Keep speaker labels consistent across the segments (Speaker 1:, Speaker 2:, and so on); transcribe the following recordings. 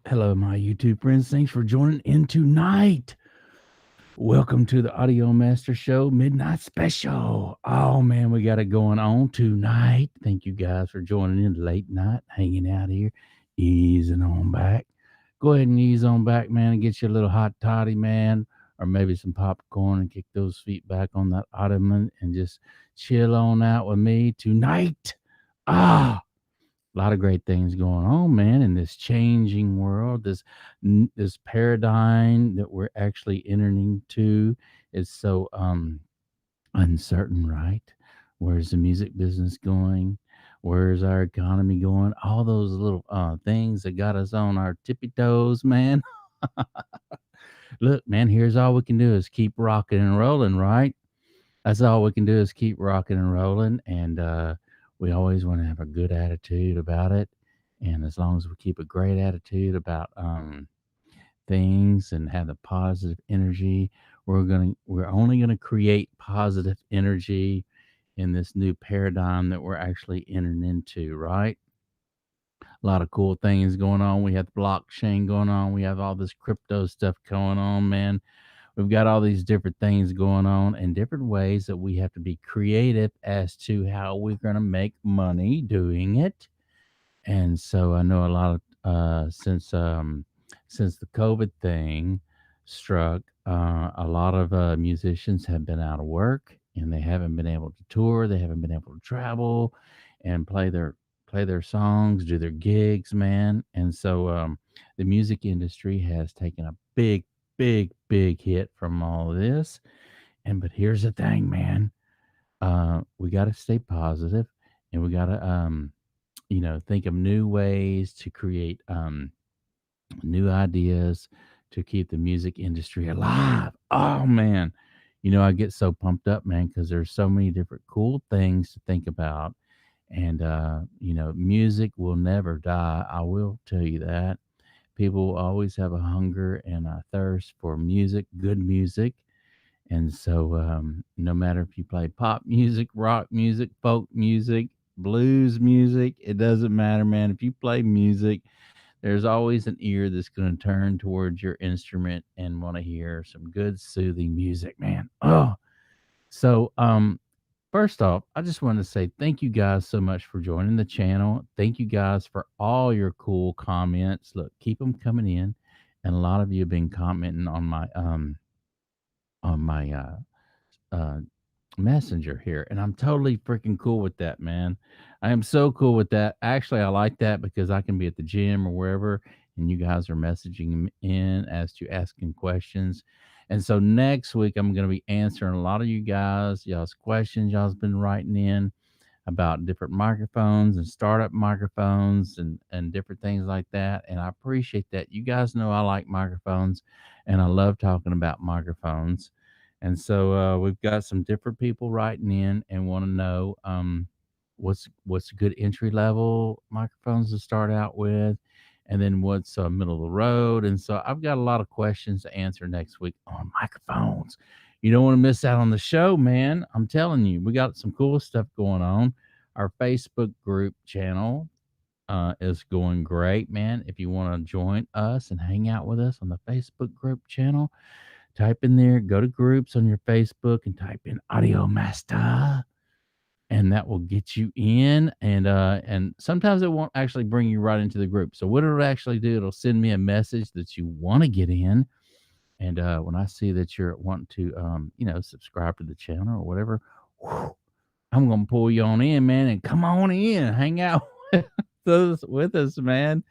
Speaker 1: Hello, my YouTube friends. Thanks for joining in tonight. Welcome to the Audio Master Show Midnight Special. Oh man, we got it going on tonight. Thank you guys for joining in late night, hanging out here, easing on back. Go ahead and ease on back, man, and get you a little hot toddy, man, or maybe some popcorn and kick those feet back on that ottoman and just chill on out with me tonight. Ah, a lot of great things going on, man, in this changing world. This paradigm that we're actually entering to is so uncertain, right? Where's the music business going? Where's our economy going? All those little things that got us on our tippy toes, man. Look, man, here's all we can do is keep rocking and rolling, right? That's all we can do is keep rocking and rolling, and we always want to have a good attitude about it. And as long as we keep a great attitude about things and have the positive energy, we're only gonna create positive energy in this new paradigm that we're actually entering into, right? A lot of cool things going on. We have the blockchain going on. We have all this crypto stuff going on, man. We've got all these different things going on and different ways that we have to be creative as to how we're going to make money doing it. And so I know a lot of since the COVID thing struck, a lot of musicians have been out of work and they haven't been able to tour. They haven't been able to travel and play their songs, do their gigs, man. And so the music industry has taken a big hit from all of this. And but here's the thing, man. We got to stay positive, and we got to think of new ways to create new ideas to keep the music industry alive. Oh man, I get so pumped up, man, because there's so many different cool things to think about. And music will never die. I will tell you that. People will always have a hunger and a thirst for music, good music. And so, no matter if you play pop music, rock music, folk music, blues music, it doesn't matter, man. If you play music, there's always an ear that's going to turn towards your instrument and want to hear some good, soothing music, man. Oh, so first off, I just want to say thank you guys so much for joining the channel. Thank you guys for all your cool comments. Look, keep them coming in, and a lot of you have been commenting on my uh, messenger here, and I'm totally freaking cool with that, man. I am so cool with that. Actually, I like that because I can be at the gym or wherever, and you guys are messaging in as to asking questions. And so next week, I'm going to be answering a lot of you guys, y'all's questions y'all's been writing in about different microphones and startup microphones and different things like that. And I appreciate that. You guys know I like microphones and I love talking about microphones. And so we've got some different people writing in and want to know what's a good entry level microphones to start out with, and then what's middle of the road. And so I've got a lot of questions to answer next week on microphones. You don't want to miss out on the show, man. I'm telling you, we got some cool stuff going on. Our Facebook group channel is going great, man. If you want to join us and hang out with us on the Facebook group channel, type in there, go to groups on your Facebook and type in Audio Master, and that will get you in. And sometimes it won't actually bring you right into the group. So what it'll actually do, it'll send me a message that you want to get in. And when I see that you're wanting to subscribe to the channel or whatever, whew, I'm gonna pull you on in, man, and come on in, hang out with us, man.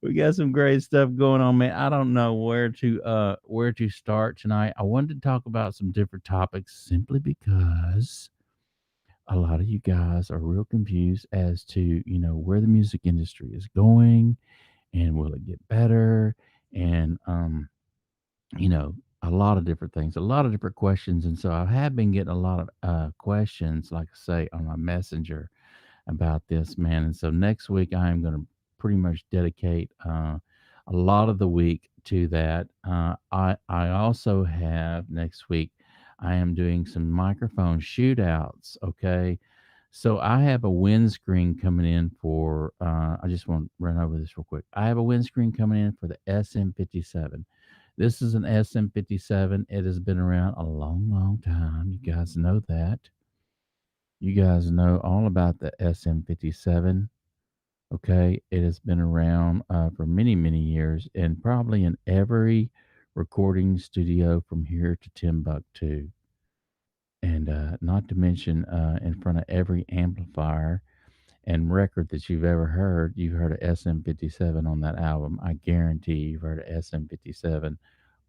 Speaker 1: We got some great stuff going on, man. I don't know where to start tonight. I wanted to talk about some different topics simply because a lot of you guys are real confused as to, where the music industry is going and will it get better? And you know, a lot of different things, a lot of different questions. And so I have been getting a lot of questions, like I say, on my messenger about this, man. And so next week, I am going to pretty much dedicate a lot of the week to that. I also have next week, I am doing some microphone shootouts. Okay. So I have a windscreen coming in for. I just want to run over this real quick. I have a windscreen coming in for the SM57. This is an SM57. It has been around a long, long time. You guys know that. You guys know all about the SM57. Okay, it has been around for many, many years, and probably in every recording studio from here to Timbuktu, and not to mention in front of every amplifier and record that you've ever heard. You've heard of SM57 on that album. I guarantee you've heard of SM57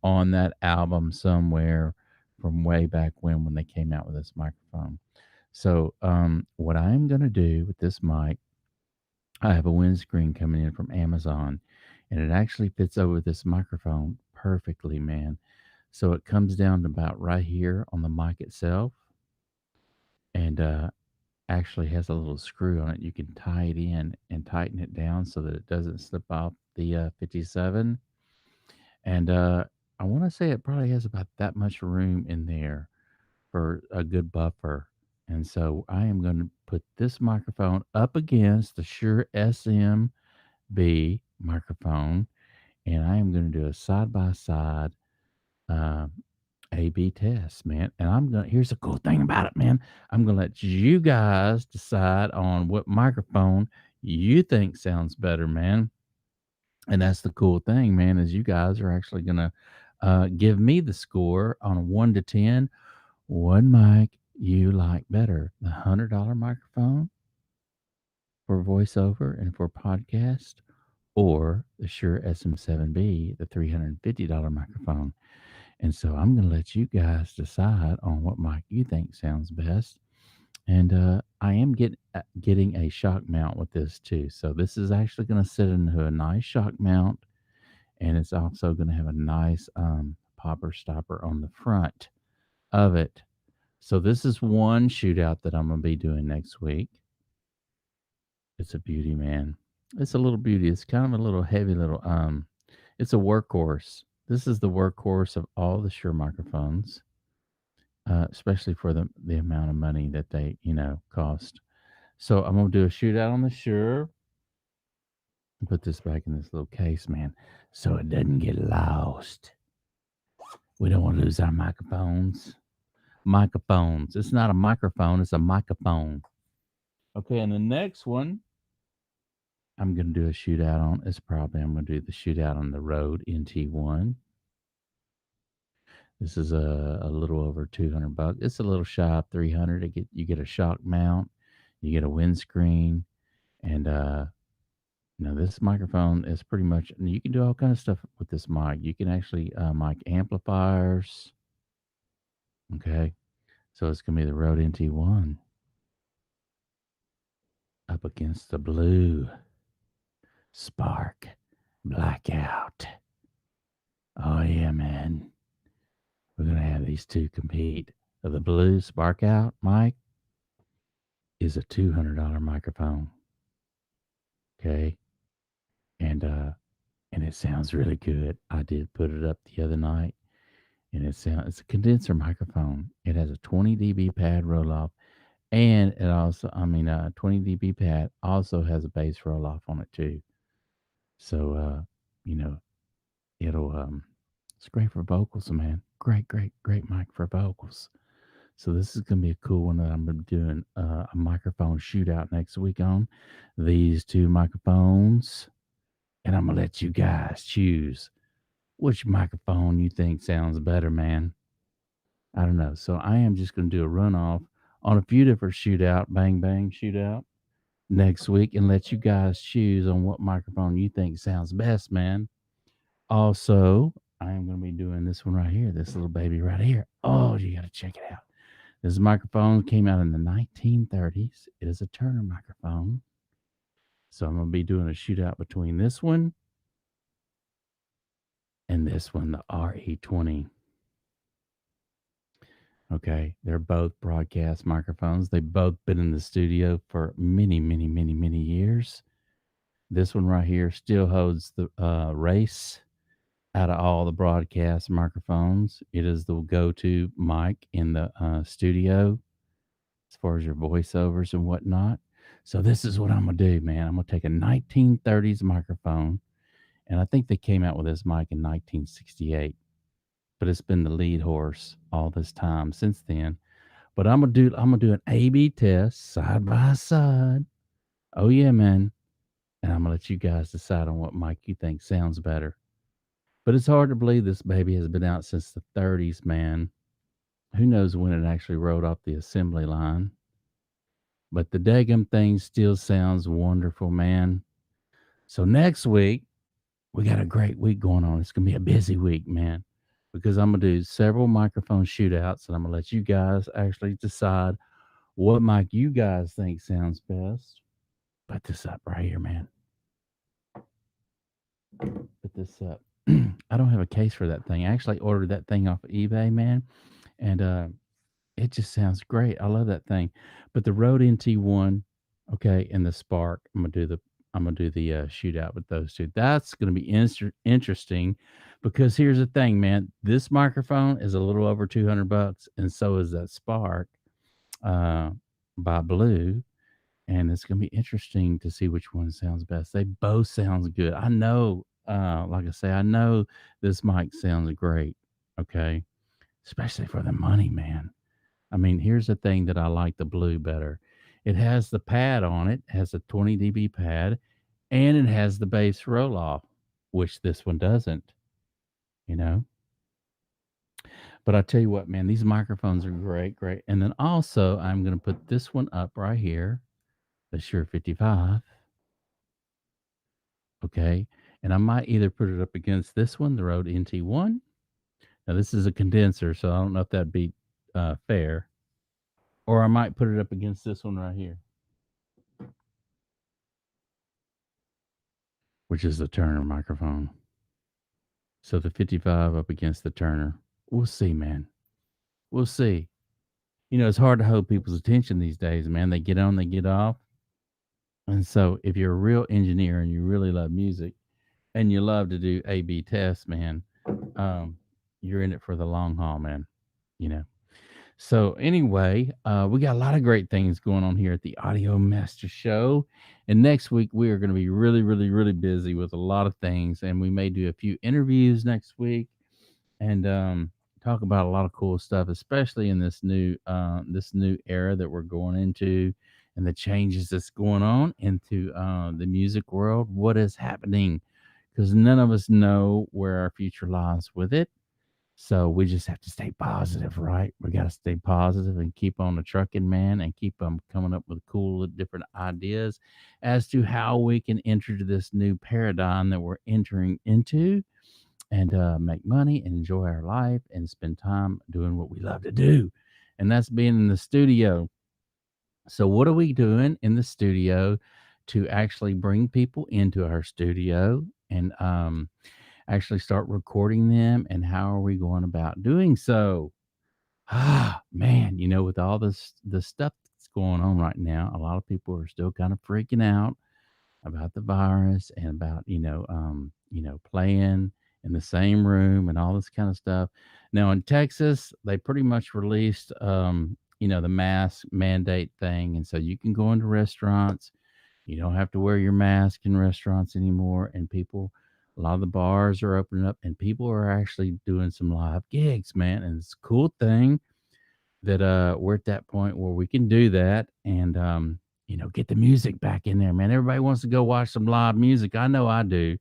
Speaker 1: on that album somewhere from way back when they came out with this microphone. So, what I'm going to do with this mic, I have a windscreen coming in from Amazon, and it actually fits over this microphone perfectly, man. So it comes down to about right here on the mic itself, and actually has a little screw on it. You can tie it in and tighten it down so that it doesn't slip off the 57. And I want to say it probably has about that much room in there for a good buffer. And so I am going to put this microphone up against the Shure SMB microphone, and I am going to do a side by side A/B test, man. And here's the cool thing about it, man. I'm gonna let you guys decide on what microphone you think sounds better, man. And that's the cool thing, man, is you guys are actually gonna give me the score on a 1 to 10. What mic you like better, the $100 microphone for voiceover and for podcast, or the Shure SM7B, the $350 microphone? And so I'm going to let you guys decide on what mic you think sounds best. And I am getting a shock mount with this too. So this is actually going to sit into a nice shock mount, and it's also going to have a nice popper stopper on the front of it. So this is one shootout that I'm going to be doing next week. It's a beauty, man. It's a little beauty. It's kind of a little heavy little it's a workhorse. This is the workhorse of all the Shure microphones, especially for the amount of money that they cost. So I'm gonna do a shootout on the Shure. Put this back in this little case, man, so it doesn't get lost. We don't want to lose our microphones. Microphones. It's not a microphone. It's a microphone. Okay, and the next one I'm gonna do a shootout on is probably I'm gonna do the shootout on the Rode NT1. This is a little over $200. It's a little shy of 300. You get a shock mount, you get a windscreen, and this microphone is pretty much. You can do all kind of stuff with this mic. You can actually mic amplifiers. Okay, so it's gonna be the Rode NT1 up against the Blue Spark Blackout. Oh yeah, man. We're gonna have these two compete. The Blue Spark Out mic is a $200 microphone. Okay. And it sounds really good. I did put it up the other night, and it's a condenser microphone. It has a 20 dB pad roll off, and it also 20 dB pad also has a bass roll off on it too. So you know, it'll it's great for vocals, man. Great mic for vocals. So this is gonna be a cool one that I'm gonna be doing a microphone shootout next week on these two microphones. And I'm gonna let you guys choose which microphone you think sounds better, man. I don't know. So I am just gonna do a runoff on a few different bang bang shootout next week, and let you guys choose on what microphone you think sounds best, man. Also, I am gonna be doing this one right here, this little baby right here. Oh, you gotta check it out. This microphone came out in the 1930s. It is a Turner microphone. So I'm gonna be doing a shootout between this one and this one, the RE20. Okay, they're both broadcast microphones. They've both been in the studio for many, many, many, many years. This one right here still holds the race out of all the broadcast microphones. It is the go-to mic in the studio. as far as your voiceovers and whatnot. So this is what I'm gonna do, man. I'm gonna take a 1930s microphone, and I think they came out with this mic in 1968, but it's been the lead horse all this time since then. But I'm gonna do an A/B test side by side. Oh yeah, man. And I'm gonna let you guys decide on what mic you think sounds better. But it's hard to believe this baby has been out since the 30s, man. Who knows when it actually rolled off the assembly line? But the daggum thing still sounds wonderful, man. So next week, we got a great week going on. It's gonna be a busy week, man, because I'm gonna do several microphone shootouts, and I'm gonna let you guys actually decide what mic you guys think sounds best. Put this up right here, man. Put this up. I don't have a case for that thing. I actually ordered that thing off of eBay, man, and it just sounds great. I love that thing. But the Rode NT1, okay, and the Spark, I'm gonna do the shootout with those two. That's gonna be interesting because here's the thing, man. This microphone is a little over $200, and so is that Spark uh, by Blue, and it's gonna be interesting to see which one sounds best. They both sounds good. I know, like I say, I know this mic sounds great. Okay, especially for the money, man. I mean, here's the thing that I like the Blue better. It has the pad on it, has a 20 dB pad, and it has the bass roll off, which this one doesn't, you know. But I tell you what, man, these microphones are great, great. And then also, I'm going to put this one up right here, the Shure 55. Okay. And I might either put it up against this one, the Rode NT1. Now, this is a condenser, so I don't know if that'd be fair. Or I might put it up against this one right here, which is the Turner microphone. So the 55 up against the Turner. We'll see, man. We'll see. You know, it's hard to hold people's attention these days, man. They get on, they get off. And so if you're a real engineer and you really love music and you love to do A/B tests, man, um, you're in it for the long haul, man. You know. So anyway, we got a lot of great things going on here at the Audio Master Show. And next week we are going to be really, really, really busy with a lot of things. And we may do a few interviews next week and talk about a lot of cool stuff, especially in this new era that we're going into and the changes that's going on into the music world. What is happening? Because none of us know where our future lies with it. So we just have to stay positive, right? We got to stay positive and keep on the trucking, man, and keep coming up with cool different ideas as to how we can enter this new paradigm that we're entering into and make money and enjoy our life and spend time doing what we love to do. And that's being in the studio. So, what are we doing in the studio to actually bring people into our studio and actually start recording them? And how are we going about doing so? Ah, man, with all the stuff that's going on right now, a lot of people are still kind of freaking out about the virus and about playing in the same room and all this kind of stuff. Now in Texas, they pretty much released the mask mandate thing, and so you can go into restaurants. You don't have to wear your mask in restaurants anymore, and a lot of the bars are opening up, and people are actually doing some live gigs, man. And it's a cool thing that we're at that point where we can do that and get the music back in there, man. Everybody wants to go watch some live music. I know I do.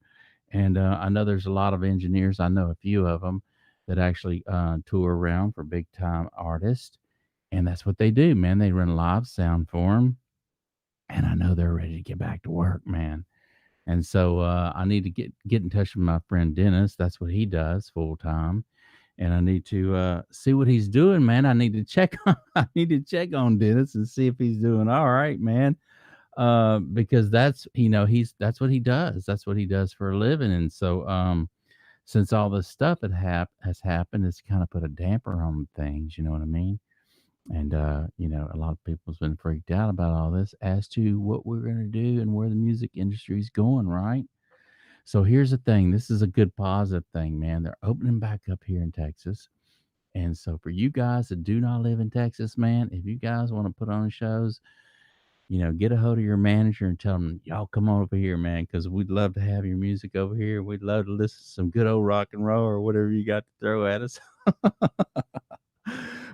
Speaker 1: And I know there's a lot of engineers. I know a few of them that actually tour around for big time artists. And that's what they do, man. They run live sound for them. And I know they're ready to get back to work, man. And so I need to get in touch with my friend Dennis. That's what he does full time, and I need to see what he's doing, man. I need to check on I need to check on Dennis and see if he's doing all right, man. Because that's what he does. That's what he does for a living. And so since all this stuff has happened, it's kind of put a damper on things. You know what I mean? And a lot of people's been freaked out about all this as to what we're going to do and where the music industry is going, right? So here's the thing. This is a good positive thing, man. They're opening back up here in Texas. And so for you guys that do not live in Texas, man, if you guys want to put on shows, get a hold of your manager and tell them, y'all come on over here, man, because we'd love to have your music over here. We'd love to listen to some good old rock and roll or whatever you got to throw at us.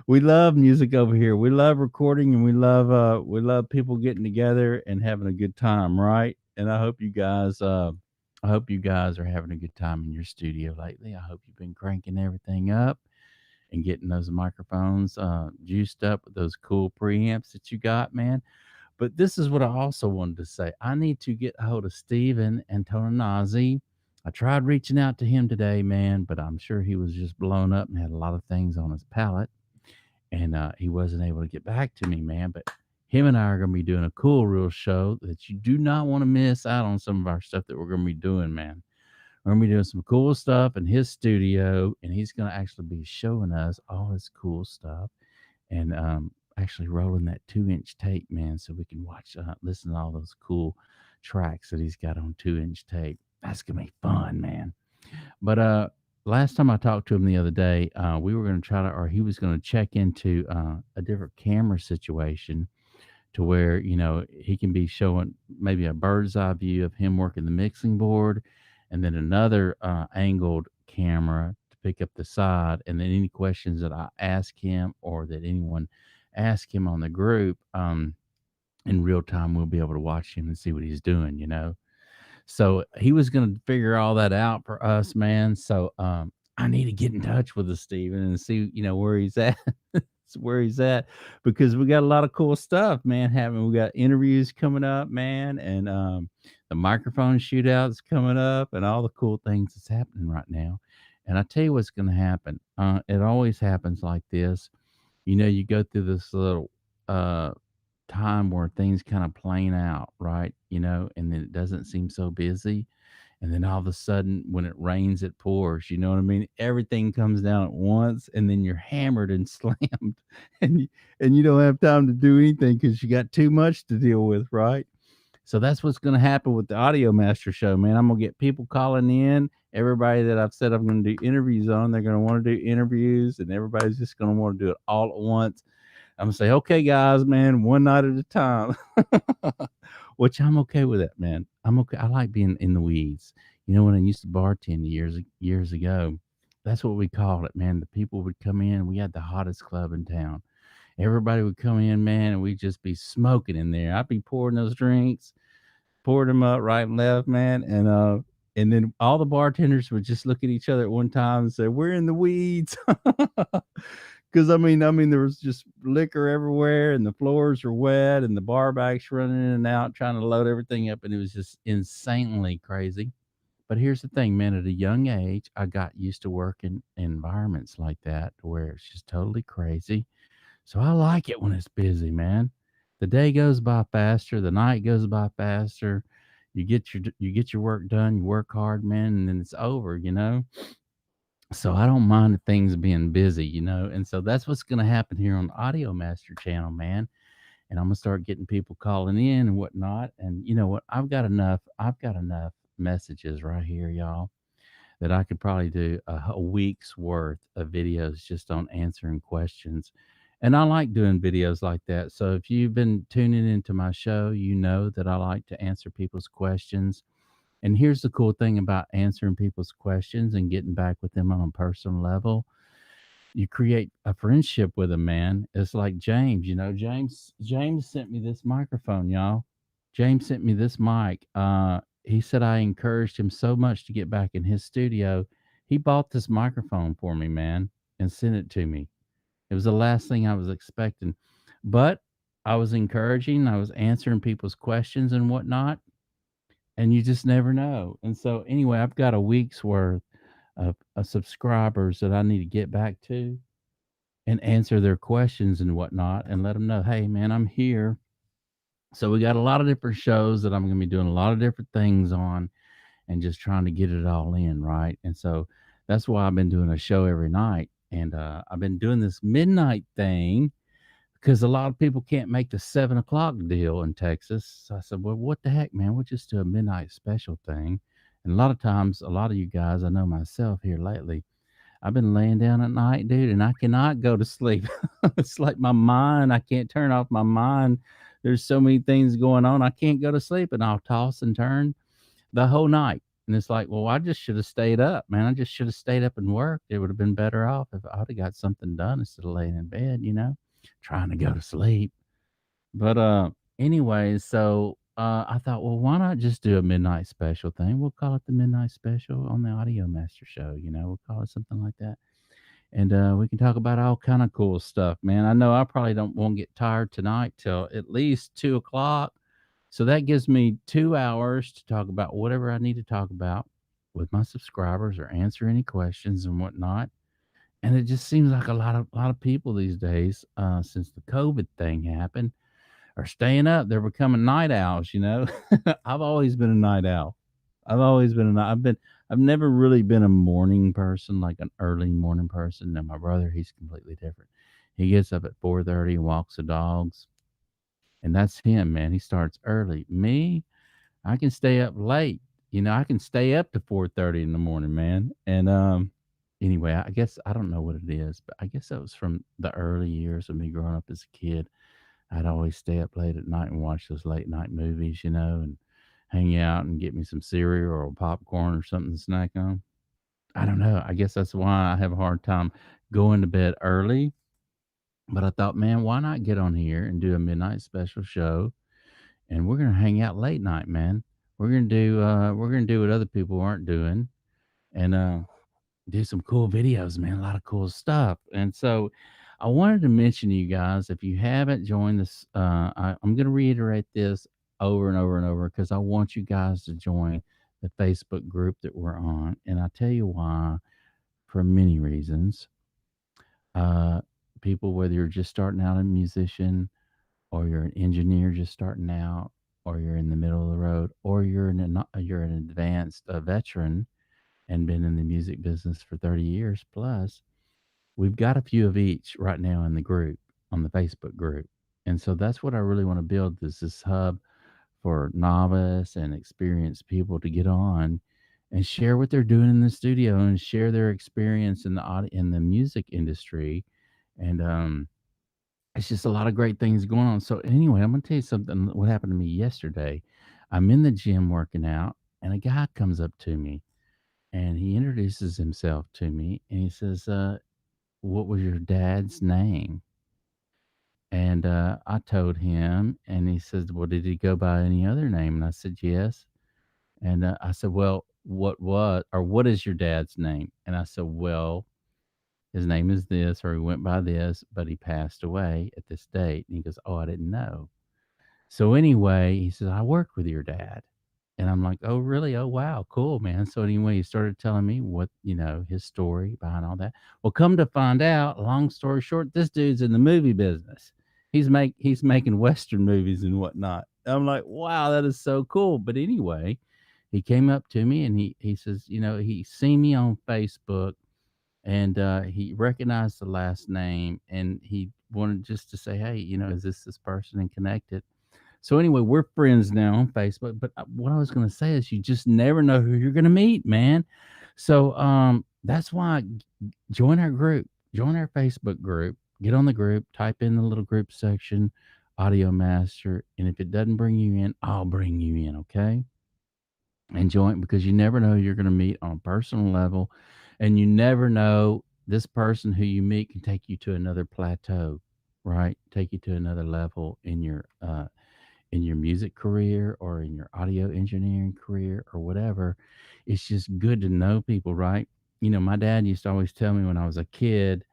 Speaker 1: We love music over here. We love recording and we love people getting together and having a good time, right? And I hope you guys are having a good time in your studio lately. I hope you've been cranking everything up and getting those microphones juiced up with those cool preamps that you got, man. But this is what I also wanted to say. I need to get a hold of Steven Antonazzi. I tried reaching out to him today, man, but I'm sure he was just blown up and had a lot of things on his palate. And he wasn't able to get back to me, man. But him and I are going to be doing a cool real show that you do not want to miss out on some of our stuff that we're going to be doing, man. We're going to be doing some cool stuff in his studio, and he's going to actually be showing us all his cool stuff and actually rolling that 2-inch tape, man, so we can listen to all those cool tracks that he's got on 2-inch tape. That's gonna be fun, man. But last time I talked to him the other day, we were gonna try to, or he was gonna check into a different camera situation to where he can be showing maybe a bird's eye view of him working the mixing board, and then another angled camera to pick up the side, and then any questions that I ask him or that anyone ask him on the group, in real time we'll be able to watch him and see what he's doing. So he was going to figure all that out for us, man. So I need to get in touch with Steven and see where he's at. Where he's at, because we got a lot of cool stuff, man. We got interviews coming up, man, and the microphone shootouts coming up, and all the cool things that's happening right now. And I tell you what's going to happen. It always happens like this. You go through this little uh, time where things kind of plane out, right? And then it doesn't seem so busy, and then all of a sudden, when it rains, it pours. You know what I mean? Everything comes down at once, and then you're hammered and slammed, and you don't have time to do anything because you got too much to deal with, right? So that's what's going to happen with the Audio Master Show, man. I'm gonna get people calling in. Everybody that I've said I'm going to do interviews on, they're going to want to do interviews, and everybody's just going to want to do it all at once. I'm gonna say, okay, guys, man, one night at a time. Which I'm okay with that, man. I'm okay. I like being in the weeds. When I used to bartend years ago, that's what we called it, man. The people would come in. We had the hottest club in town. Everybody would come in, man, and we'd just be smoking in there. I'd be pouring those drinks, poured them up right and left, man, and then all the bartenders would just look at each other at one time and say, "We're in the weeds." Because I mean, there was just liquor everywhere, and the floors were wet, and the bar backs running in and out, trying to load everything up, and it was just insanely crazy. But here's the thing, man. At a young age, I got used to working in environments like that, where it's just totally crazy. So I like it when it's busy, man. The day goes by faster, the night goes by faster. You get your work done, you work hard, man, and then it's over. So I don't mind the things being busy. And so that's what's going to happen here on the Audio Master channel, man. And I'm going to start getting people calling in and whatnot. And you know what? I've got enough messages right here, y'all, that I could probably do a week's worth of videos just on answering questions. And I like doing videos like that. So if you've been tuning into my show, you know that I like to answer people's questions. And here's the cool thing about answering people's questions and getting back with them on a personal level. You create a friendship with a man. It's like James, James sent me this microphone, y'all. James sent me this mic. He said I encouraged him so much to get back in his studio. He bought this microphone for me, man, and sent it to me. It was the last thing I was expecting. But I was encouraging, I was answering people's questions and whatnot, and you just never know. And so, anyway, I've got a week's worth of subscribers that I need to get back to and answer their questions and whatnot and let them know, hey, man, I'm here. So, we got a lot of different shows that I'm going to be doing a lot of different things on and just trying to get it all in, right? And so, that's why I've been doing a show every night. And I've been doing this midnight thing because a lot of people can't make the 7 o'clock deal in Texas. So I said, well, what the heck, man? We'll just do a midnight special thing. And a lot of times, a lot of you guys, I know myself here lately, I've been laying down at night, dude, and I cannot go to sleep. It's like my mind, I can't turn off my mind. There's so many things going on. I can't go to sleep and I'll toss and turn the whole night. And it's like, well, I just should have stayed up, man. I just should have stayed up and worked. It would have been better off if I'd have got something done instead of laying in bed, trying to go to sleep. But anyways, so I thought, well, why not just do a midnight special thing? We'll call it the midnight special on the Audio Master Show. We'll call it something like that, and we can talk about all kind of cool stuff, man. I know I probably don't won't get tired tonight till at least 2 o'clock, so that gives me 2 hours to talk about whatever I need to talk about with my subscribers or answer any questions and whatnot. And it just seems like a lot of people these days, since the COVID thing happened, are staying up. They're becoming night owls. I've always been a night owl. I've always been a night. I've never really been a morning person, like an early morning person. Now my brother, he's completely different. He gets up at 4:30 and walks the dogs, and that's him, man. He starts early. Me, I can stay up late. I can stay up to 4:30 in the morning, man. And anyway, I guess I don't know what it is, but I guess that was from the early years of me growing up as a kid. I'd always stay up late at night and watch those late night movies, and hang out and get me some cereal or popcorn or something to snack on. I don't know. I guess that's why I have a hard time going to bed early. But I thought, man, why not get on here and do a midnight special show? And we're gonna hang out late night, man. We're gonna do what other people aren't doing, and do some cool videos, man. A lot of cool stuff. And so I wanted to mention to you guys, if you haven't joined this, I'm going to reiterate this over and over and over because I want you guys to join the Facebook group that we're on. And I'll tell you why, for many reasons. Uh, People, whether you're just starting out a musician, or you're an engineer just starting out, or you're in the middle of the road, or you're an advanced veteran and been in the music business for 30 years plus, we've got a few of each right now in the group, on the Facebook group. And so that's what I really want to build, is this hub for novice and experienced people to get on and share what they're doing in the studio and share their experience in the music industry. And it's just a lot of great things going on. So anyway, I'm going to tell you something what happened to me yesterday. I'm in the gym working out, and a guy comes up to me and he introduces himself to me, and he says, "What was your dad's name?" And I told him, and he says, "Well, did he go by any other name?" And I said, "Yes." And I said, "Well, what is your dad's name?" And I said, "Well, his name is this, or he went by this, but he passed away at this date." And he goes, "Oh, I didn't know." So anyway, he says, "I work with your dad." And I'm like, "Oh, really? Oh, wow. Cool, man." So anyway, he started telling me his story behind all that. Well, come to find out, long story short, this dude's in the movie business. He's making Western movies and whatnot. I'm like, wow, that is so cool. But anyway, he came up to me and he says, he seen me on Facebook, and he recognized the last name, and he wanted just to say, "Hey, is this person, and connect it." So anyway, we're friends now on Facebook. But what I was going to say is, you just never know who you're going to meet, man. So that's why, join our group, join our Facebook group, get on the group, type in the little group section, Audio Master, and if it doesn't bring you in, I'll bring you in, okay? And join, because you never know who you're going to meet on a personal level, and you never know, this person who you meet can take you to another plateau, right? Take you to another level in your music career or in your audio engineering career or whatever. It's just good to know people, right? My dad used to always tell me when I was a kid,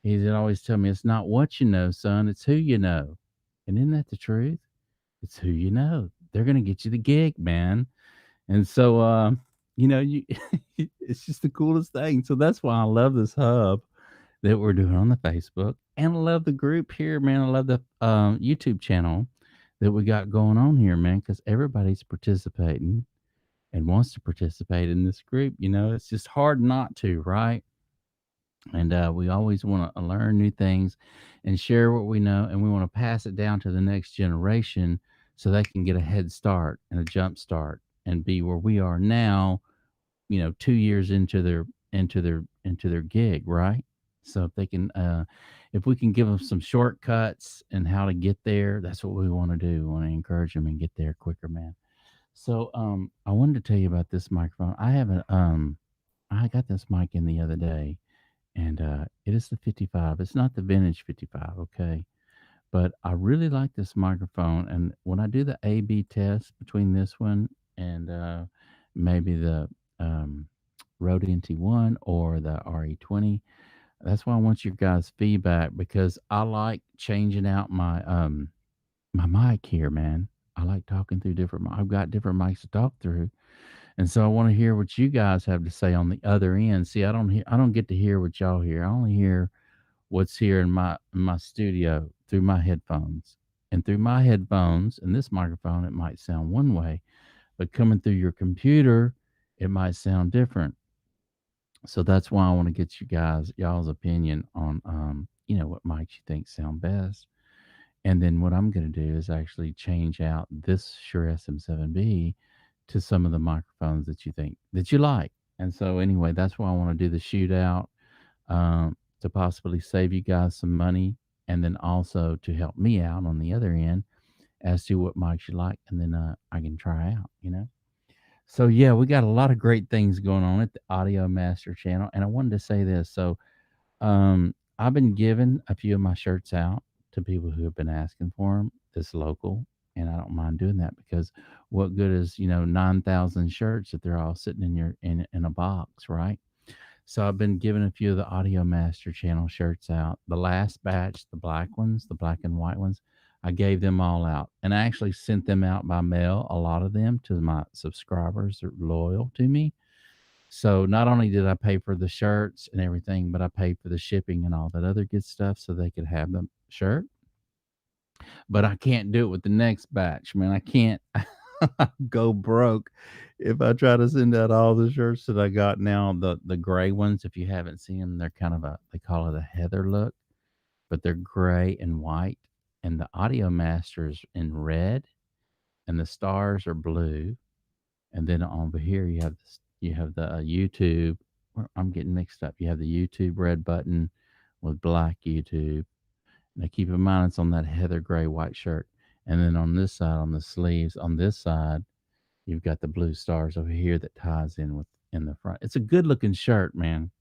Speaker 1: he'd always tell me, "It's not what you know, son, it's who you know." And isn't that the truth? It's who you know. They're going to get you the gig, man. And so, you it's just the coolest thing. So that's why I love this hub that we're doing on the Facebook, and I love the group here, man. I love the YouTube channel that we got going on here, man, because everybody's participating and wants to participate in this group. It's just hard not to, right? And we always want to learn new things and share what we know, and we want to pass it down to the next generation so they can get a head start and a jump start and be where we are now, 2 years into into their gig, right? So if they can, if we can give them some shortcuts and how to get there, that's what we want to do. We want to encourage them and get there quicker, man. So I wanted to tell you about this microphone. I got this mic in the other day, and it is the 55. It's not the vintage 55, okay? But I really like this microphone, and when I do the A/B test between this one and maybe the um, Rode NT1 or the RE20, that's why I want your guys' feedback because I like changing out my mic here, man. I like talking through I've got different mics to talk through, and so I want to hear what you guys have to say on the other end. See, I don't get to hear what y'all hear. I only hear what's here in my studio through my headphones. And through my headphones and this microphone, it might sound one way, but coming through your computer, it might sound different. So that's why I want to get y'all's opinion on what mics you think sound best. And then what I'm going to do is actually change out this Shure SM7B to some of the microphones that you think that you like. And so anyway, that's why I want to do the shootout, to possibly save you guys some money, and then also to help me out on the other end as to what mics you like, and then I can try out. So yeah, we got a lot of great things going on at the Audio Master channel, and I wanted to say this. So I've been giving a few of my shirts out to people who have been asking for them. This local, and I don't mind doing that because what good is 9,000 shirts if they're all sitting in a box, right? So I've been giving a few of the Audio Master channel shirts out. The last batch, the black ones, the black and white ones, I gave them all out. And I actually sent them out by mail, a lot of them to my subscribers that are loyal to me. So not only did I pay for the shirts and everything, but I paid for the shipping and all that other good stuff so they could have the shirt. But I can't do it with the next batch, man. I can't go broke if I try to send out all the shirts that I got now. The gray ones, if you haven't seen them, they're kind of they call it a heather look, but they're gray and white, and the Audio Masters in red, and the stars are blue, and then over here you have the YouTube. I'm getting mixed up. You have the YouTube red button with black YouTube. Now keep in mind it's on that heather gray white shirt. And then on this side, on the sleeves, on this side, you've got the blue stars over here that ties in with in the front. It's a good looking shirt, man.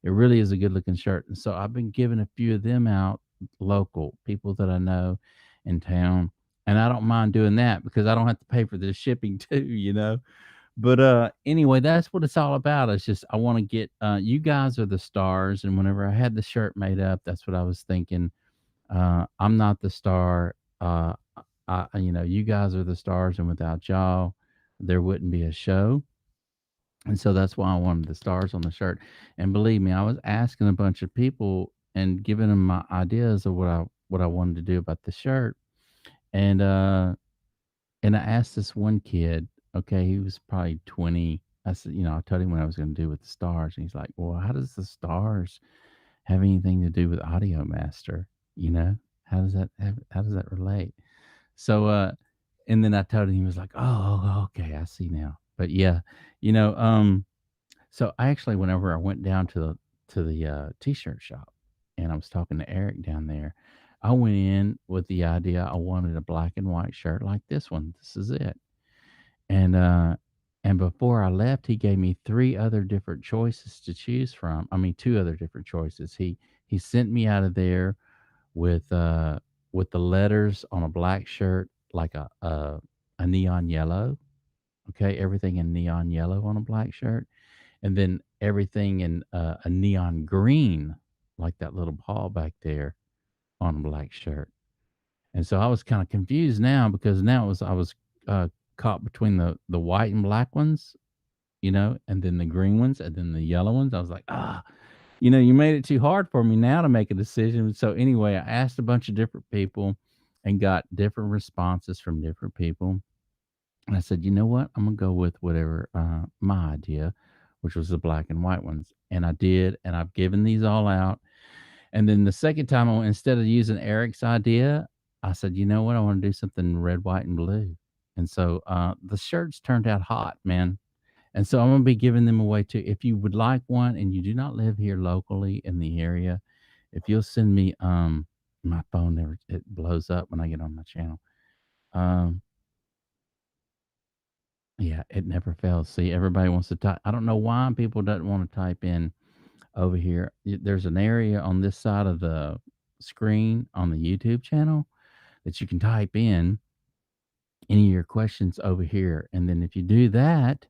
Speaker 1: It really is a good looking shirt. And so I've been giving a few of them out local, people that I know in town. And I don't mind doing that because I don't have to pay for the shipping too. But anyway, that's what it's all about. It's just I want to get you guys are the stars, and whenever I had the shirt made up, that's what I was thinking. I'm not the star. You guys are the stars, and without y'all, there wouldn't be a show. And so that's why I wanted the stars on the shirt. And believe me, I was asking a bunch of people and giving them my ideas of what I wanted to do about the shirt. And and I asked this one kid, okay, he was probably 20. I said, I told him what I was going to do with the stars. And he's like, well, how does the stars have anything to do with Audio Master? You know, how does that relate? So, and then I told him, he was like, oh, okay, I see now. But yeah, you know, so I actually, whenever I went down to the t-shirt shop, and I was talking to Eric down there, I went in with the idea I wanted a black and white shirt like this one. This is it. And before I left, he gave me three other different choices to choose from. I mean, two other different choices. He sent me out of there with with the letters on a black shirt, like a neon yellow. Okay, everything in neon yellow on a black shirt, and then everything in a neon green, like that little ball back there on a black shirt. And so I was kind of confused now because now I was caught between the white and black ones, and then the green ones, and then the yellow ones. I was like, you made it too hard for me now to make a decision. So anyway, I asked a bunch of different people and got different responses from different people. And I said, you know what? I'm gonna go with whatever my idea, which was the black and white ones. And I did, and I've given these all out. And then the second time, instead of using Eric's idea, I said, you know what? I want to do something red, white, and blue. And so the shirts turned out hot, man. And so I'm gonna be giving them away too. If you would like one and you do not live here locally in the area, if you'll send me my phone never it blows up when I get on my channel. Um yeah, it never fails. See, everybody wants to type. I don't know why people don't want to type in over here. There's an area on this side of the screen on the YouTube channel that you can type in any of your questions over here. And then if you do that,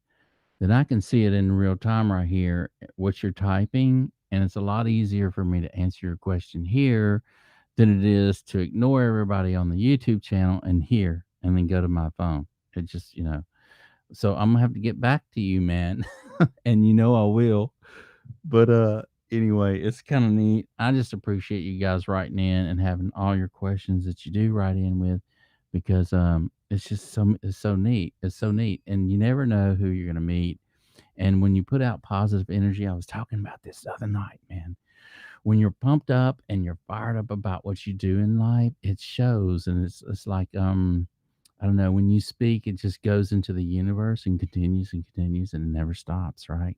Speaker 1: then I can see it in real time right here, what you're typing. And it's a lot easier for me to answer your question here than it is to ignore everybody on the YouTube channel and here and then go to my phone. It just, so I'm gonna have to get back to you, man. And I will. But anyway, it's kind of neat. I just appreciate you guys writing in and having all your questions that you do write in with because it's just it's so neat. It's so neat. And you never know who you're gonna meet. And when you put out positive energy, I was talking about this the other night, man. When you're pumped up and you're fired up about what you do in life, it shows. And it's like I don't know, when you speak, it just goes into the universe and continues and it never stops, right?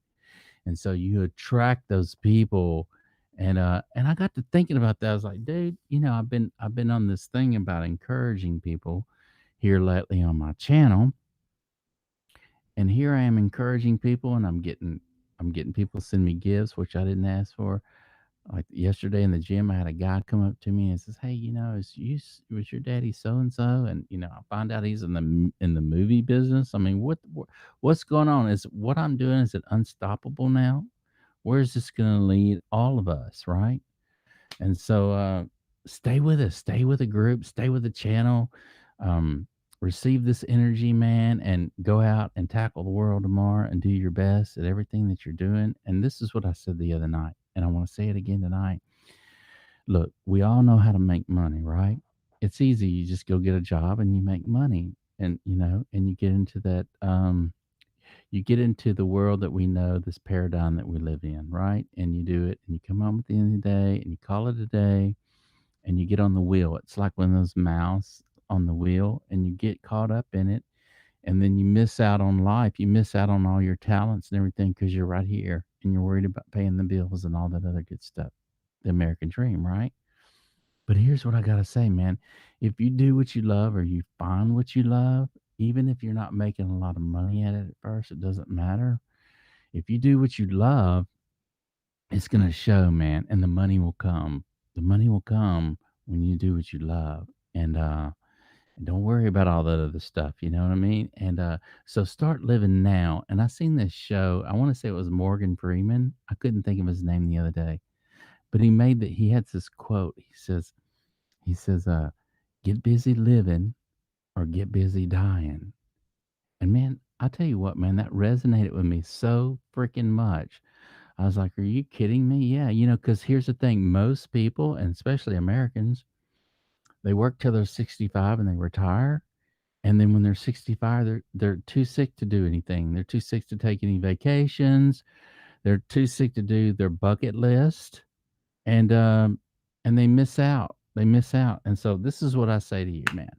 Speaker 1: And so you attract those people. And I got to thinking about that. I was like, dude, I've been on this thing about encouraging people here lately on my channel. And here I am encouraging people and I'm getting people send me gifts, which I didn't ask for. Like yesterday in the gym, I had a guy come up to me and says, "Hey, was your daddy so and so?" And I find out he's in the movie business. I mean, what's going on? Is what I'm doing, is it unstoppable now? Where is this going to lead all of us, right? And so stay with us, stay with the group, stay with the channel. Um, Receive this energy, man, and go out and tackle the world tomorrow and do your best at everything that you're doing. And this is what I said the other night, and I want to say it again tonight. Look, we all know how to make money, right? It's easy. You just go get a job and you make money. And and you get into the world that we know, this paradigm that we live in, right? And you do it and you come home at the end of the day and you call it a day and you get on the wheel. It's like one of those mouse on the wheel and you get caught up in it and then you miss out on life. You miss out on all your talents and everything because you're right here and you're worried about paying the bills and all that other good stuff. The American dream, right? But here's what I got to say, man. If you do what you love or you find what you love, even if you're not making a lot of money at it at first, it doesn't matter. If you do what you love, it's going to show, man, and the money will come. The money will come when you do what you love. And don't worry about all that other stuff, you know what I mean? And so start living now. And I seen this show, I want to say it was Morgan Freeman. I couldn't think of his name the other day, but he had this quote. He says, get busy living or get busy dying. And man, I tell you what, man, that resonated with me so freaking much. I was like, are you kidding me? Yeah, because here's the thing, most people, and especially Americans, they work till they're 65 and they retire. And then when they're 65, they're too sick to do anything. They're too sick to take any vacations. They're too sick to do their bucket list. And they miss out. They miss out. And so this is what I say to you, man.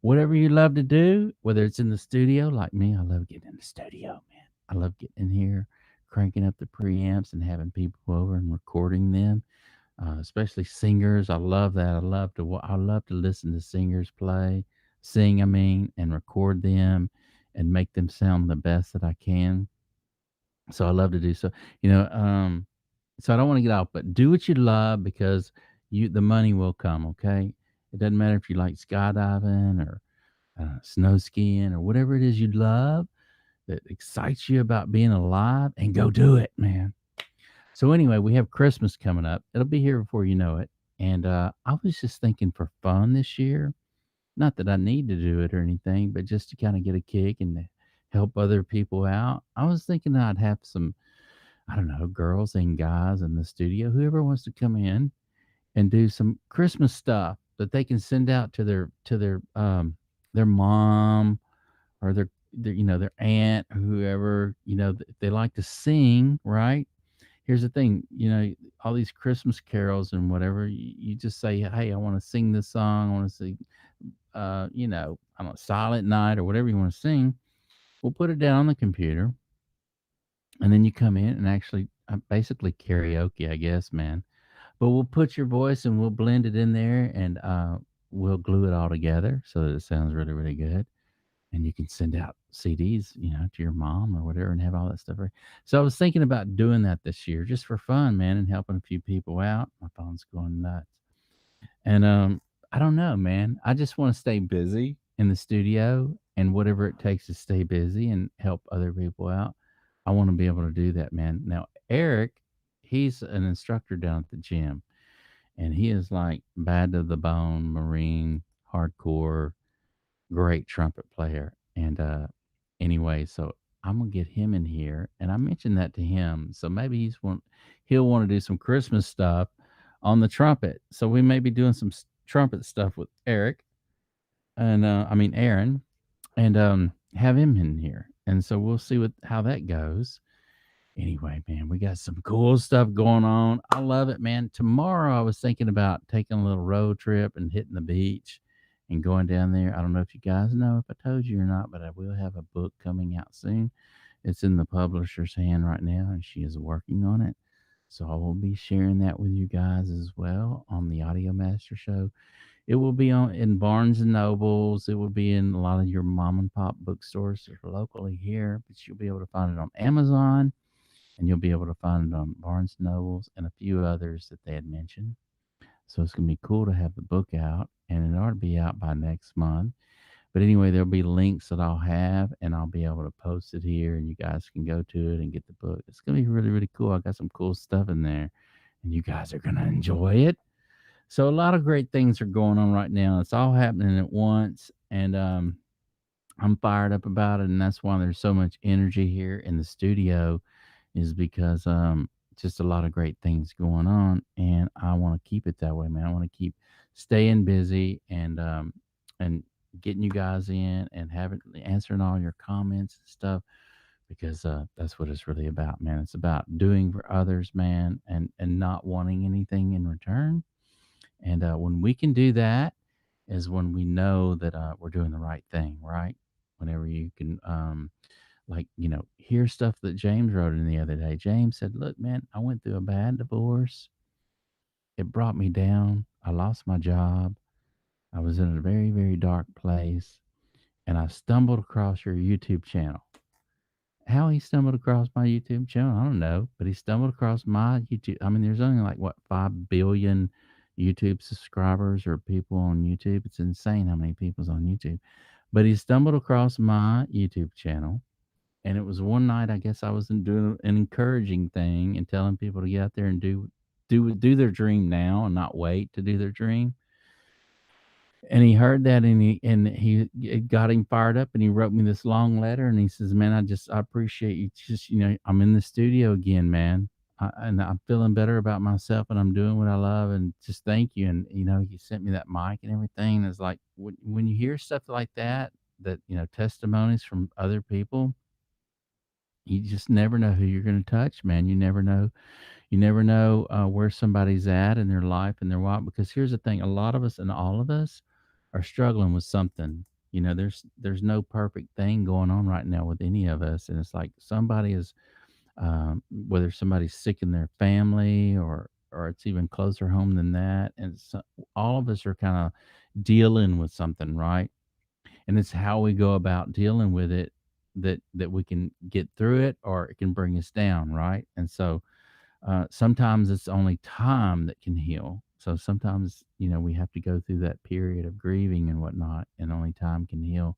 Speaker 1: Whatever you love to do, whether it's in the studio, like me, I love getting in the studio, man. I love getting in here, cranking up the preamps and having people over and recording them, especially singers. I love that. I love to listen to singers sing, I mean, and record them and make them sound the best that I can. So I love to do so. You know, um, so I don't want to get off, but do what you love because the money will come. Okay, it doesn't matter if you like skydiving or snow skiing or whatever it is you love that excites you about being alive, and go do it, man. So anyway, we have Christmas coming up. It'll be here before you know it. And I was just thinking for fun this year, not that I need to do it or anything, but just to kind of get a kick and to help other people out. I was thinking I'd have some, I don't know, girls and guys in the studio, whoever wants to come in and do some Christmas stuff that they can send out to their mom or their aunt or whoever, if they like to sing, right? Here's the thing, all these Christmas carols and whatever, you just say, hey, I want to sing this song. I want to sing, I don't know, Silent Night or whatever you want to sing. We'll put it down on the computer and then you come in and actually basically karaoke, I guess, man. But we'll put your voice and we'll blend it in there, and we'll glue it all together so that it sounds really, really good. And you can send out CDs, to your mom or whatever, and have all that stuff. So I was thinking about doing that this year, just for fun, man, and helping a few people out. My phone's going nuts, and I don't know, man. I just want to stay busy in the studio, and whatever it takes to stay busy and help other people out. I want to be able to do that, man. Now, Eric, he's an instructor down at the gym, and he is like bad to the bone, Marine, hardcore, great trumpet player. And anyway, so I'm gonna get him in here, and I mentioned that to him. So maybe he'll want to do some Christmas stuff on the trumpet. So we may be doing some trumpet stuff with Eric, and I mean Aaron, and have him in here. And so we'll see what how that goes. Anyway, man, we got some cool stuff going on. I love it, man. Tomorrow, I was thinking about taking a little road trip and hitting the beach and going down there. I don't know if you guys know if I told you or not, but I will have a book coming out soon. It's in the publisher's hand right now, and she is working on it. So I will be sharing that with you guys as well on the Audio Master Show. It will be on in Barnes and Nobles. It will be in a lot of your mom and pop bookstores that are locally here, but you'll be able to find it on Amazon, and you'll be able to find it on Barnes and Nobles and a few others that they had mentioned. So it's gonna be cool to have the book out, and it ought to be out by next month. But anyway, there'll be links that I'll have, and I'll be able to post it here, and you guys can go to it and get the book. It's gonna be really, really cool. I got some cool stuff in there, and you guys are gonna enjoy it. So a lot of great things are going on right now. It's all happening at once, and I'm fired up about it, and that's why there's so much energy here in the studio, is because just a lot of great things going on, and I want to keep it that way, man. I want to keep staying busy, and getting you guys in and having answering all your comments and stuff, because that's what it's really about, man. It's about doing for others, man, and not wanting anything in return. And when we can do that, is when we know that we're doing the right thing, right? Whenever you can, like, hear stuff that James wrote in the other day. James said, "Look, man, I went through a bad divorce. It brought me down. I lost my job. I was in a very, very dark place, and I stumbled across your YouTube channel." How he stumbled across my YouTube channel, I don't know, but he stumbled across my YouTube. I mean, there's only like what 5 billion YouTube subscribers or people on YouTube. It's insane how many people's on YouTube. But he stumbled across my YouTube channel, and it was one night. I guess I was doing an encouraging thing and telling people to get out there and do their dream now and not wait to do their dream. And he heard that, and he it got him fired up, and he wrote me this long letter, and he says, "Man, I appreciate you. Just, I'm in the studio again, man, and I'm feeling better about myself, and I'm doing what I love, and just thank you." And he sent me that mic and everything. It's like when you hear stuff like that, testimonies from other people, you just never know who you're going to touch, man. You never know where somebody's at in their life and their walk. Because here's the thing: a lot of us and all of us are struggling with something. There's no perfect thing going on right now with any of us, and it's like somebody is, whether somebody's sick in their family, or it's even closer home than that, and all of us are kind of dealing with something, right? And it's how we go about dealing with it that we can get through it, or it can bring us down, right? And so sometimes it's only time that can heal. So sometimes, we have to go through that period of grieving and whatnot, and only time can heal,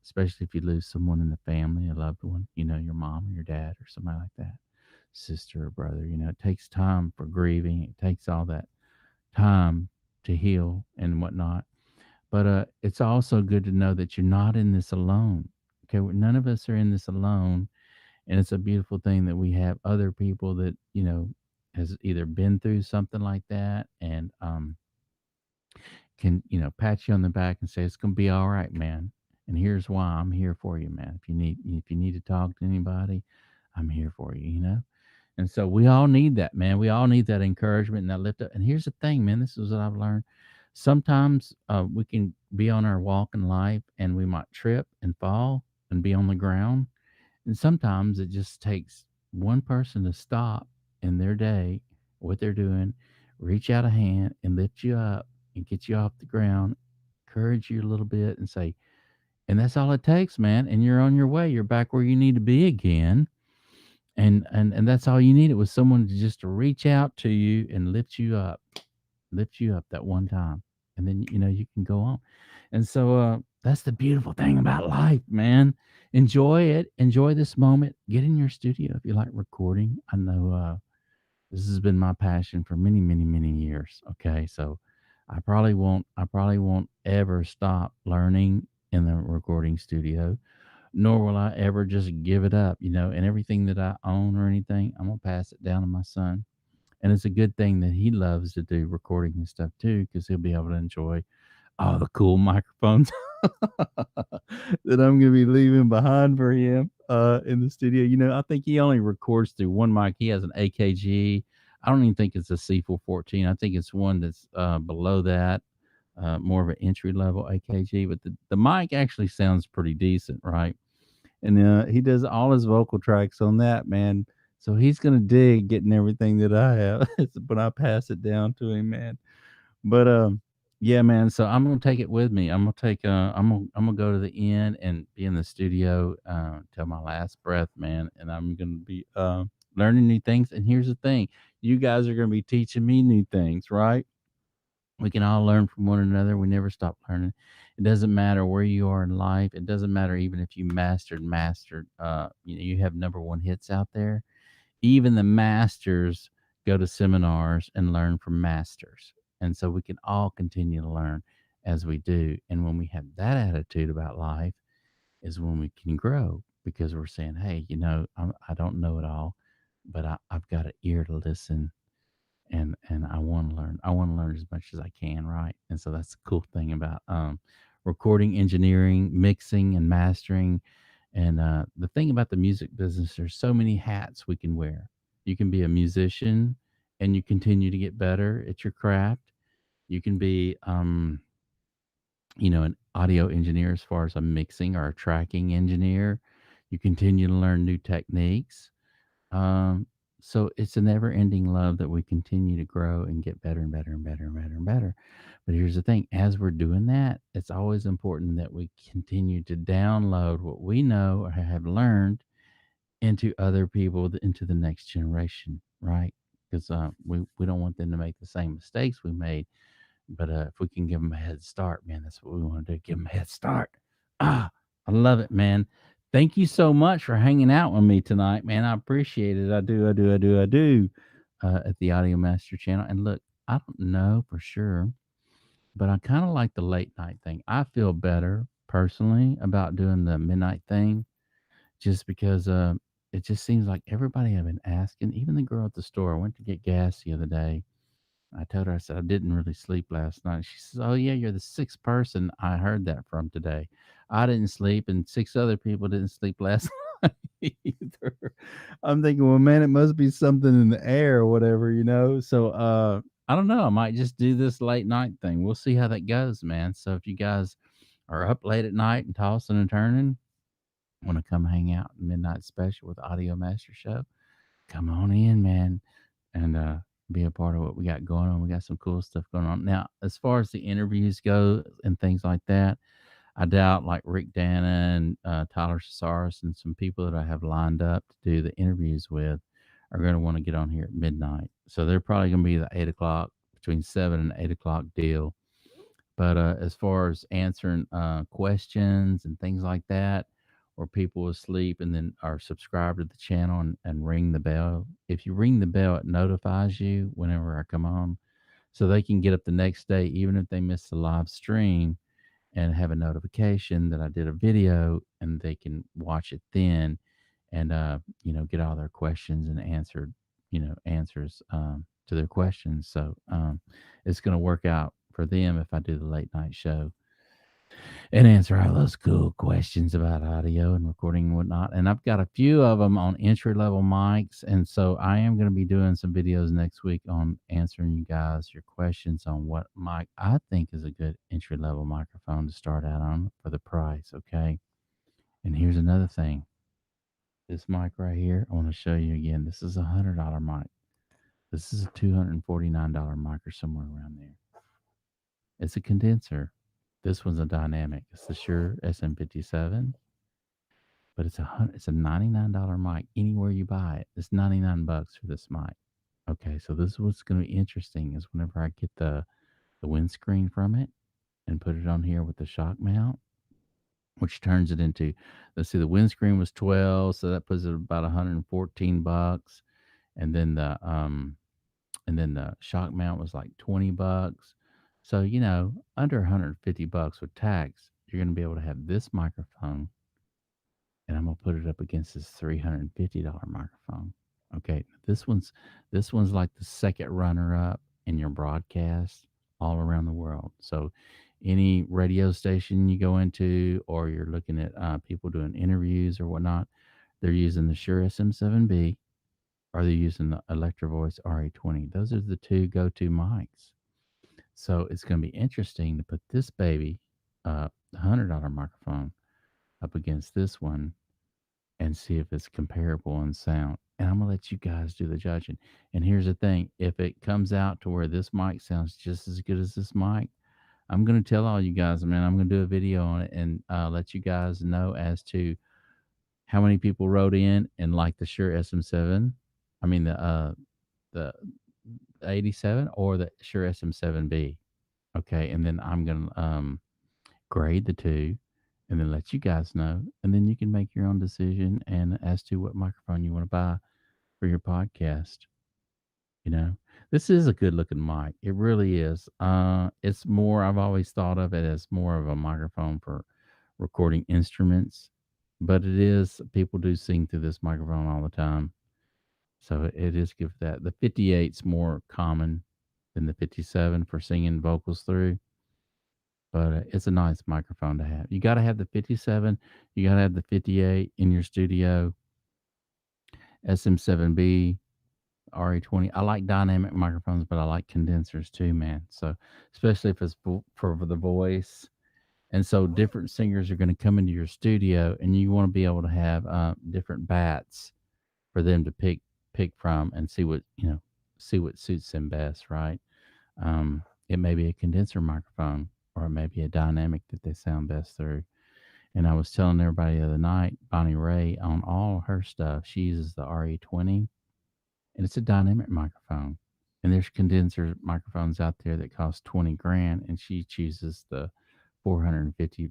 Speaker 1: especially if you lose someone in the family, a loved one, your mom or your dad or somebody like that, sister or brother. It takes time for grieving. It takes all that time to heal and whatnot. But it's also good to know that you're not in this alone. Okay. None of us are in this alone, and it's a beautiful thing that we have other people that has either been through something like that, and can pat you on the back and say it's going to be all right, man, and here's why I'm here for you, man. If you need to talk to anybody, I'm here for you. And so we all need that, man. We all need that encouragement and that lift up. And here's the thing, man, this is what I've learned. Sometimes we can be on our walk in life, and we might trip and fall and be on the ground, and sometimes it just takes one person to stop in their day, what they're doing, reach out a hand and lift you up and get you off the ground, encourage you a little bit and say, and that's all it takes, man. And you're on your way. You're back where you need to be again. And that's all you needed was someone to just to reach out to you and lift you up that one time. And then you can go on. And so that's the beautiful thing about life, man. Enjoy it. Enjoy this moment. Get in your studio if you like recording. I know this has been my passion for many, many, many years. Okay. So I probably won't ever stop learning in the recording studio, nor will I ever just give it up, and everything that I own or anything, I'm gonna pass it down to my son. And it's a good thing that he loves to do recording and stuff too, because he'll be able to enjoy all the cool microphones that I'm gonna be leaving behind for him in the studio. I think he only records through one mic. He has an AKG. I don't even think it's a C414. I think it's one that's below that, more of an entry level AKG. But the mic actually sounds pretty decent, right? And he does all his vocal tracks on that, man. So he's gonna dig getting everything that I have, but I pass it down to him, man. But yeah, man. So I'm gonna take it with me. I'm gonna go to the end and be in the studio till my last breath, man. And I'm gonna be learning new things. And here's the thing: you guys are gonna be teaching me new things, right? We can all learn from one another. We never stop learning. It doesn't matter where you are in life. It doesn't matter even if you mastered. You have number one hits out there. Even the masters go to seminars and learn from masters. And so we can all continue to learn as we do. And when we have that attitude about life, is when we can grow because we're saying, hey, I don't know it all, but I've got an ear to listen, and I want to learn. I want to learn as much as I can, right? And so that's the cool thing about recording engineering, mixing, and mastering. And the thing about the music business, there's so many hats we can wear. You can be a musician, and you continue to get better at your craft. You can be, an audio engineer as far as a mixing or a tracking engineer. You continue to learn new techniques. um, so it's a never ending love that we continue to grow and get better and better and better and better and better. But here's the thing, as we're doing that, it's always important that we continue to download what we know or have learned into other people, into the next generation, right? Because we don't want them to make the same mistakes we made. But if we can give them a head start, man, that's what we want to do. Give them a head start. Ah, I love it, man. Thank you so much for hanging out with me tonight, man. I appreciate it. I do. I do. I do. I do. At the Audio Master channel. And look, I don't know for sure, but I kind of like the late night thing. I feel better personally about doing the midnight thing just because it just seems like everybody I've been asking, even the girl at the store, I went to get gas the other day. I told her, I said, I didn't really sleep last night. She says, oh, yeah, you're the sixth person I heard that from today. I didn't sleep, and six other people didn't sleep last night either. I'm thinking, well, man, it must be something in the air or whatever. So, I don't know. I might just do this late night thing. We'll see how that goes, man. So, if you guys are up late at night and tossing and turning, want to come hang out midnight special with Audio Master Show, come on in, man, and be a part of what we got going on. We got some cool stuff going on. Now, as far as the interviews go and things like that, I doubt like Rick Dana and Tyler Cesaris and some people that I have lined up to do the interviews with are going to want to get on here at midnight. So they're probably going to be the 8 o'clock, between 7 and 8 o'clock deal. But as far as answering questions and things like that, or people asleep and then are subscribed to the channel and ring the bell. If you ring the bell, it notifies you whenever I come on, so they can get up the next day, even if they miss the live stream, and have a notification that I did a video, and they can watch it then, and get all their questions and answers to their questions. So it's going to work out for them if I do the late night show and answer all those cool questions about audio and recording and whatnot. And I've got a few of them on entry level mics. And so I am going to be doing some videos next week on answering you guys your questions on what mic I think is a good entry level microphone to start out on for the price. Okay. And here's another thing, This mic right here, I want to show you again. This is $100 mic. This is a $249 mic or somewhere around there. It's a condenser. This one's a dynamic. It's the Shure SM57, but it's a $99 mic anywhere you buy it. It's 99 bucks for this mic. Okay, so this is what's going to be interesting is whenever I get the windscreen from it and put it on here with the shock mount, which turns it into, let's see, the windscreen was 12, so that puts it about 114 bucks, and then the shock mount was like 20 bucks. So, under 150 bucks with tax, you're going to be able to have this microphone, and I'm going to put it up against this $350 microphone. Okay, this one's like the second runner up in your broadcast all around the world. So, any radio station you go into, or you're looking at people doing interviews or whatnot, they're using the Shure SM7B, or they're using the Electro Voice RA20. Those are the two go-to mics. So it's going to be interesting to put this baby, $100 microphone, up against this one and see if it's comparable in sound. And I'm gonna let you guys do the judging. And here's the thing: if it comes out to where this mic sounds just as good as this mic, I'm gonna tell all you guys, man. I'm gonna do a video on it and let you guys know as to how many people wrote in and like the Shure SM7. I mean the 87 or the Shure SM7B. Okay, and then I'm gonna grade the two, and then let you guys know, and then you can make your own decision and as to what microphone you want to buy for your podcast. You know, this is a good looking mic. It really is. It's more. I've always thought of it as more of a microphone for recording instruments, but it is. People do sing through this microphone all the time, so it is good for that. The 58's more common than the 57 for singing vocals through, but it's a nice microphone to have. You got to have the 57. You got to have the 58 in your studio. SM7B, RA20. I like dynamic microphones, but I like condensers too, man. So, especially if it's for the voice. And so, different singers are going to come into your studio, and you want to be able to have different bats for them to pick from and see what suits them best, right? It may be a condenser microphone, or it may be a dynamic that they sound best through. And I was telling everybody the other night, Bonnie Ray, on all her stuff, she uses the RE20, and it's a dynamic microphone. And there's condenser microphones out there that cost 20 grand, and she chooses the $450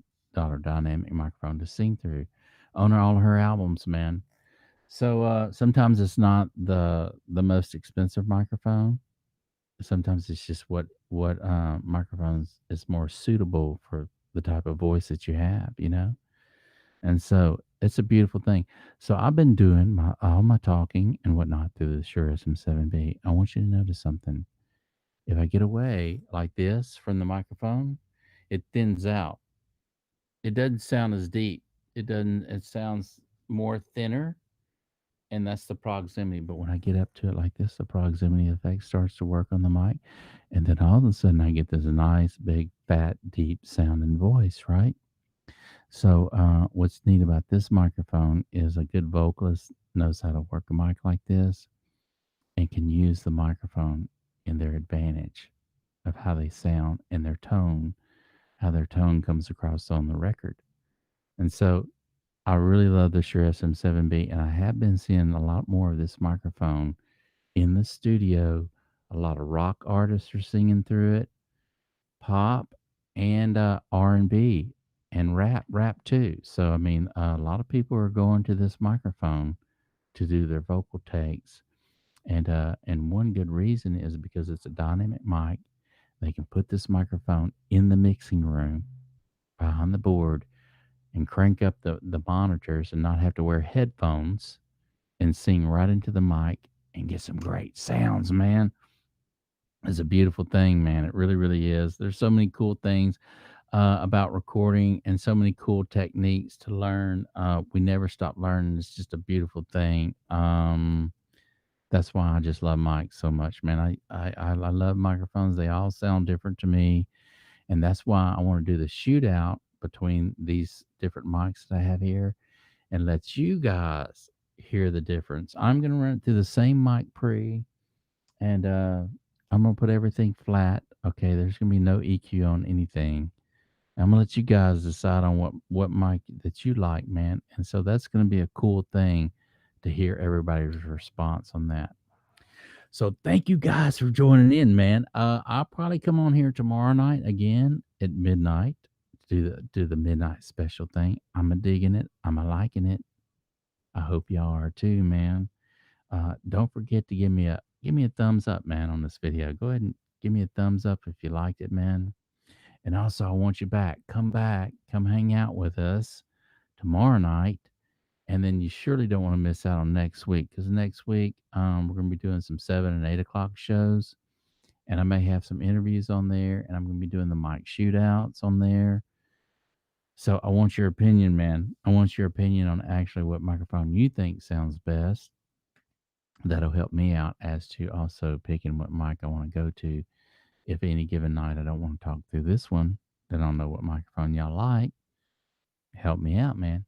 Speaker 1: dynamic microphone to sing through on all her albums, man. So sometimes it's not the most expensive microphone. Sometimes it's just what microphones is more suitable for the type of voice that you have, And so it's a beautiful thing. So I've been doing all my talking and whatnot through the Shure SM7B. I want you to notice something. If I get away like this from the microphone, it thins out. It doesn't sound as deep. It sounds more thinner, and that's the proximity. But when I get up to it like this, the proximity effect starts to work on the mic, and then all of a sudden I get this nice, big, fat, deep sounding voice, right? So, what's neat about this microphone is a good vocalist knows how to work a mic like this and can use the microphone in their advantage of how they sound and their tone, how their tone comes across on the record. And so, I really love the Shure SM7B, and I have been seeing a lot more of this microphone in the studio. A lot of rock artists are singing through it, pop, and R&B and rap too. So I mean, a lot of people are going to this microphone to do their vocal takes, and one good reason is because it's a dynamic mic. They can put this microphone in the mixing room behind the board and crank up the monitors and not have to wear headphones and sing right into the mic and get some great sounds, man. It's a beautiful thing, man. It really, really is. There's so many cool things about recording and so many cool techniques to learn. We never stop learning. It's just a beautiful thing. That's why I just love mics so much, man. I love microphones. They all sound different to me, and that's why I want to do the shootout between these different mics that I have here, and let you guys hear the difference. I'm gonna run it through the same mic pre, and I'm gonna put everything flat. Okay, there's gonna be no EQ on anything. I'm gonna let you guys decide on what mic that you like, man. And so that's gonna be a cool thing to hear everybody's response on that. So thank you guys for joining in, man. I'll probably come on here tomorrow night again at midnight to do the midnight special thing. I'm a digging it. I'm a liking it. I hope y'all are too, man. Don't forget to give me a thumbs up, man, on this video. Go ahead and give me a thumbs up if you liked it, man. And also, I want you back. Come back. Come hang out with us tomorrow night. And then you surely don't want to miss out on next week, because next week we're going to be doing some 7 and 8 o'clock shows. And I may have some interviews on there. And I'm going to be doing the mic shootouts on there. So I want your opinion, man. I want your opinion on actually what microphone you think sounds best. That'll help me out as to also picking what mic I want to go to. If any given night I don't want to talk through this one, then I'll know what microphone y'all like. Help me out, man.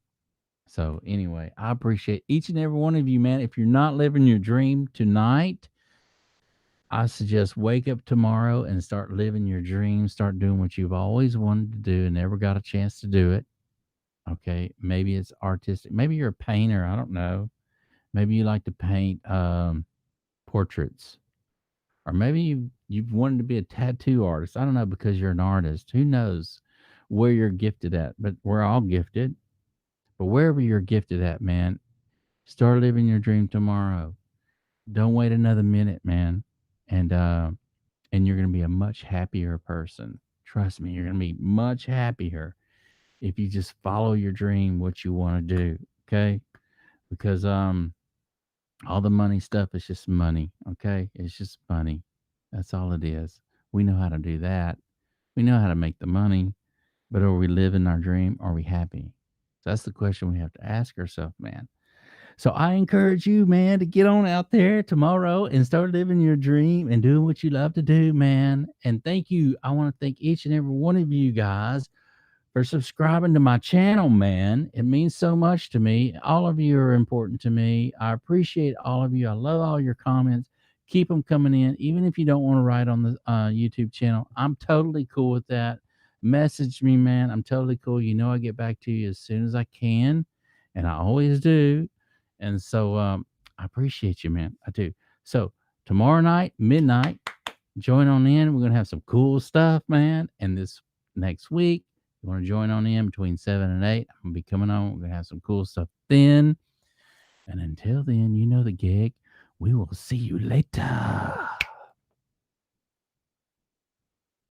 Speaker 1: So anyway, I appreciate each and every one of you, man. If you're not living your dream tonight, I suggest wake up tomorrow and start living your dream. Start doing what you've always wanted to do and never got a chance to do it. Okay. Maybe it's artistic. Maybe you're a painter. I don't know. Maybe you like to paint portraits. Or maybe you've wanted to be a tattoo artist. I don't know, because you're an artist. Who knows where you're gifted at? But we're all gifted. But wherever you're gifted at, man, start living your dream tomorrow. Don't wait another minute, man. And you're gonna be a much happier person. Trust me, you're gonna be much happier if you just follow your dream, what you want to do. Okay? Because all the money stuff is just money. Okay? It's just money. That's all it is. We know how to do that. We know how to make the money. But are we living our dream? Are we happy? So that's the question we have to ask ourselves, man. So I encourage you, man, to get on out there tomorrow and start living your dream and doing what you love to do, man. And thank you. I want to thank each and every one of you guys for subscribing to my channel, man. It means so much to me. All of you are important to me. I appreciate all of you. I love all your comments. Keep them coming in. Even if you don't want to write on the YouTube channel, I'm totally cool with that. Message me, man. I'm totally cool. You know, I get back to you as soon as I can, and I always do. And so I appreciate you, man. I do. So tomorrow night, midnight, join on in. We're going to have some cool stuff, man. And this next week, you want to join on in between 7 and 8, I'm going to be coming on. We're going to have some cool stuff then. And until then, you know the gig. We will see you later.